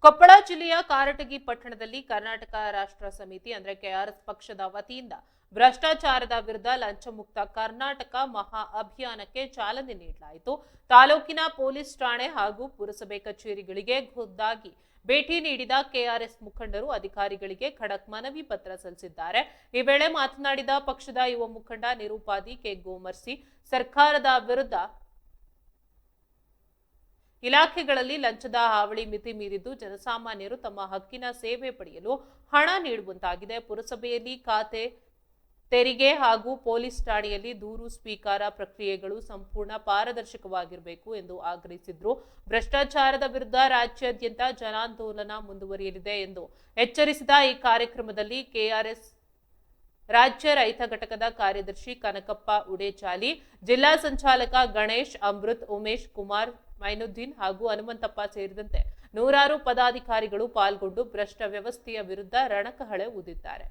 ಕೊಪ್ಪಳ ಜಿಲ್ಲೆಯ ಕಾರಟಗಿ ಪಟ್ಟಣದಲ್ಲಿ ಕರ್ನಾಟಕ ರಾಷ್ಟ್ರ ಸಮಿತಿ ಅಂದ್ರೆ ಕೆಆರ್ಎಸ್ ಪಕ್ಷದ ವತಿಯಿಂದ ಭ್ರಷ್ಟಾಚಾರದ ವಿರುದ್ಧ ಲಂಚ ಮುಕ್ತ ಕರ್ನಾಟಕ ಮಹಾ ಅಭಿಯಾನಕ್ಕೆ ಚಾಲನೆ ನೀಡಲಾಯಿತು. ತಾಲೂಕಿನ ಪೊಲೀಸ್ ಠಾಣೆ ಹಾಗೂ ಪುರಸಭೆ ಕಚೇರಿಗಳಿಗೆ ಖುದ್ದಾಗಿ ಭೇಟಿ ನೀಡಿದ ಕೆಆರ್ಎಸ್ ಮುಖಂಡರು ಅಧಿಕಾರಿಗಳಿಗೆ ಖಡಕ್ ಮನವಿ ಪತ್ರ ಸಲ್ಲಿಸಿದ್ದಾರೆ. ಈ ವೇಳೆ ಮಾತನಾಡಿದ ಪಕ್ಷದ ಯುವ ಮುಖಂಡ ನಿರೂಪಾದಿ ಕೆ ಗೋಮರ್ಸಿ, ಸರ್ಕಾರದ ವಿರುದ್ಧ ಇಲಾಖೆಗಳಲ್ಲಿ ಲಂಚದ ಹಾವಳಿ ಮಿತಿ ಮೀರಿದ್ದು ಜನಸಾಮಾನ್ಯರು ತಮ್ಮ ಹಕ್ಕಿನ ಸೇವೆ ಪಡೆಯಲು ಹಣ ನೀಡುವಂತಾಗಿದೆ. ಪುರಸಭೆಯಲ್ಲಿ ಖಾತೆ ತೆರಿಗೆ ಹಾಗೂ ಪೊಲೀಸ್ ಠಾಣೆಯಲ್ಲಿ ದೂರು ಸ್ವೀಕಾರ ಪ್ರಕ್ರಿಯೆಗಳು ಸಂಪೂರ್ಣ ಪಾರದರ್ಶಕವಾಗಿರಬೇಕು ಎಂದು ಆಗ್ರಹಿಸಿದ್ರು. ಭ್ರಷ್ಟಾಚಾರದ ವಿರುದ್ಧ ರಾಜ್ಯಾದ್ಯಂತ ಜನಾಂದೋಲನ ಮುಂದುವರಿಯಲಿದೆ ಎಂದು ಎಚ್ಚರಿಸಿದ ಈ ಕಾರ್ಯಕ್ರಮದಲ್ಲಿ ಕೆಆರ್ಎಸ್ ರಾಜ್ಯ ರೈತ ಘಟಕದ ಕಾರ್ಯದರ್ಶಿ ಕನಕಪ್ಪ ಉಡೇಚಾಲಿ, ಜಿಲ್ಲಾ ಸಂಚಾಲಕ ಗಣೇಶ್, ಅಮೃತ್, ಉಮೇಶ್ ಕುಮಾರ್, ಮೈನುದ್ದೀನ್ ಹಾಗೂ ಹನುಮಂತಪ್ಪ ಸೇರಿದಂತೆ ನೂರಾರು ಪದಾಧಿಕಾರಿಗಳು ಪಾಲ್ಗೊಂಡು ಭ್ರಷ್ಟ ವ್ಯವಸ್ಥೆಯ ವಿರುದ್ಧ ರಣಕಹಳೆ ಊದಿದ್ದಾರೆ.